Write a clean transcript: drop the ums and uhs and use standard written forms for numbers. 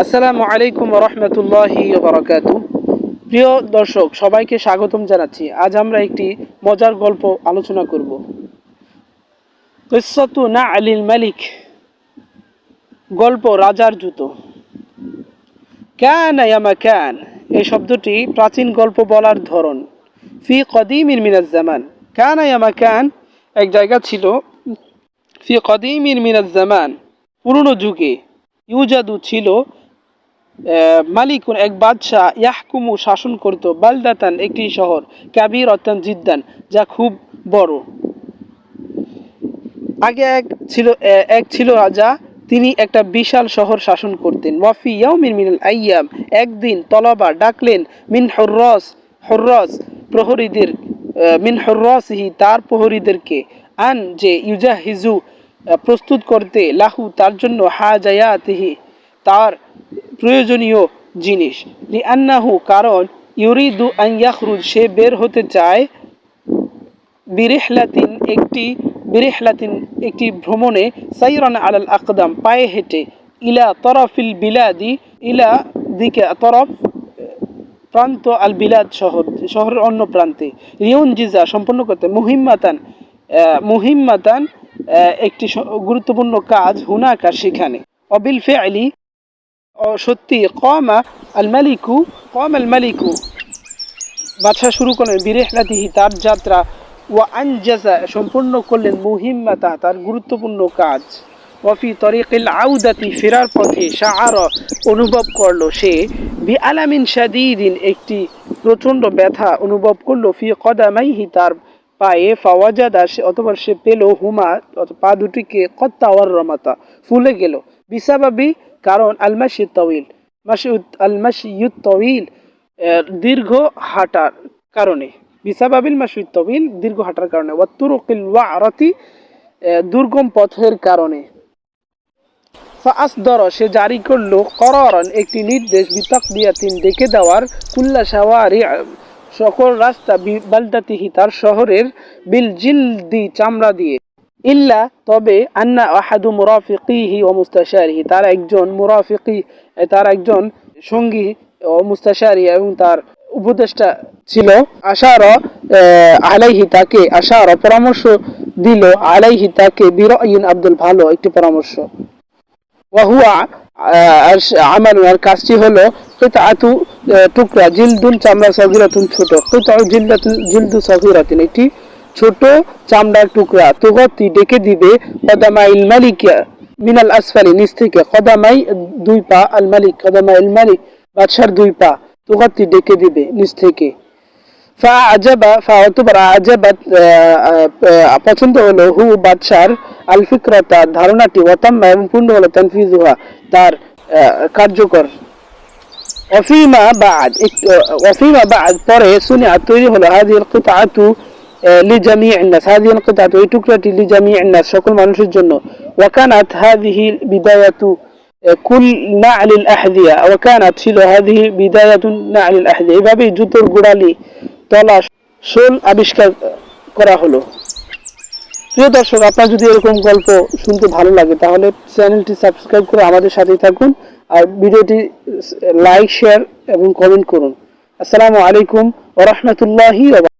আসসালামু আলাইকুম ওয়া রাহমাতুল্লাহি ওয়া বারাকাতুহু। প্রিয় দর্শক, সবাইকে স্বাগতম জানাচ্ছি। আজ আমরা একটি মজার গল্প আলোচনা করব। কিসসাতু না'লিল মালিক, গল্প রাজার জুতো। কানা ইয়া মাকান, এই শব্দটি প্রাচীন গল্প বলার ধরন। ফি কদিমিন মিনাজ জামান, কানা ইয়া মাকান এক জায়গা ছিল। ফি কদিমিন মিনাজ জামান, পুরনো যুগে। ইউজাদু ছিল, মালিকুন এক বাদশাহ, ইয়াহকুমু শাসন করত, বালদাতান একটি শহর, কাবীরাতান জিদ্দান যা খুব বড়। আগে এক ছিল রাজা, তিনি একটা বিশাল শহর শাসন করতেন। ওয়াফি ইয়াউমিন মিনাল আইয়াম, একদিন তলবা ডাকলেন, মিন হুররাস প্রহরীদের, মিন হুররাসিহি তার প্রহরীদেরকে, আন যে ইউজাহিজু প্রস্তুত করতে, লাহু তার জন্য, হাজায়াতিহি তার প্রয়োজনীয় জিনিস, লিআন্নাহু কারণ, ইউরিদু আন ইয়াখরুজ সে বের হতে চায়, বিরিহলাতিন একটি ভ্রমণে, সাইরান আলাল আকদাম পায়ে হেঁটে, ইলা তরফিল বিলাদি ইলা দিকে, তরফ প্রান্ত, আল বিলাদ শহরের অন্য প্রান্তে, রিউন জিজা সম্পন্ন করতে, মুহিম্মাতান একটি গুরুত্বপূর্ণ কাজ, হুনাকা সেখানে, অবিল ফিআলি সত্যি, কম আল মালিকু বাদশা শুরু করলেন, বিরিহলাতিহি তার যাত্রা, ওয়া আনজাজা সম্পূর্ণ করলেন, মুহিম্মাতা তার গুরুত্বপূর্ণ কাজ, ওয়াফি তরিকিল আউদাতি ফেরার পথে, শাআর অনুভব করলো সে, বিআলামিন শাদীদিন একটি প্রচণ্ড ব্যথা অনুভব করলো, ফি কদামাইহি তার পায়ে, ফাওয়াজাদা অতঃপর সে পেল, হুমা পা দুটিকে, কদ তাওয়াররামাতা ফুলে গেল, বিসাবাবি কারণ, আল মাশিয়ুত তাওয়িল দীর্ঘ হাঁটার কারণে, বিসাবাবিল মাশিয়ুত তাওয়িল দীর্ঘ হাঁটার কারণে, ওয়া তুরুকিল ওয়ারাতি দুর্গম পথের কারণে, ফাআসদর সে জারি করলো, করারান একটি নির্দেশ, বিতাকদিয়াতিন ডেকে দেওয়ার, কুল্লা শাওয়ারি সকল রাস্তা, বালদাতিহি তার শহরের, বিল জিলদি চামড়া দিয়ে, ইল্লা তবে, আন্না আহাদু মুরাফিকিহি ও মুস্তাশারিহি তার একজন সঙ্গী ও মুস্তাশারি এবং তার উপদেষ্টা ছিল, আশার পরামর্শ দিল, আলাইহি তাকে, বিরাইন আব্দুল ভালো একটি পরামর্শ, ওয়াহুয়া আমাল কাজটি হলো, কিতাআতু টুকরা, জিলদুন চামড়া, সগীরাতুন ছোট, কিতাউ জিলদু সগীরাতিন একটি ছোট চামড়ার টুকরা, তুগতি ডেকে দিবে, কদামাইল মালিক মিনাল আসফালি নিচ থেকে, কদামাই দুই পা, আল মালিক কদামাইল মালিক বাদশার দুই পা, তুগতি ডেকে দিবে নিচ থেকে, পছন্দ হলো, হু বাদশার, আল ফিকরাতা ধারণাটি, ওয়াতাম্মা এবং পূর্ণ হলো, তানফিজুহা তার কার্যকর, ওয়াফিমা বা'দ পরে, সুনিয়া তৈরি হলো, হাযিহিল কিতাআতু লিজামি'আন নাস হাযিহিল কিতাআতু এই টুকরাটি, লিজামি'আন নাস সকল মানুষের জন্য, ওয়া কানাত হাযিহি বিদায়াতু কুল না'লিল আহদিয়া, ওয়া কানাত ছিল, হাযিহি বিদায়াতুন না'লিল আহদিয়া এভাবেই জুতোর গোড়ালি তলা শোল আবিষ্কার করা হলো। প্রিয় দর্শক, আপনার যদি এরকম গল্প শুনতে ভালো লাগে তাহলে চ্যানেলটি সাবস্ক্রাইব করে আমাদের সাথেই থাকুন, আর ভিডিওটি লাইক, শেয়ার এবং কমেন্ট করুন। আসসালামু আলাইকুম ওয়া রাহমাতুল্লাহি ওয়া বারাকাতুহু।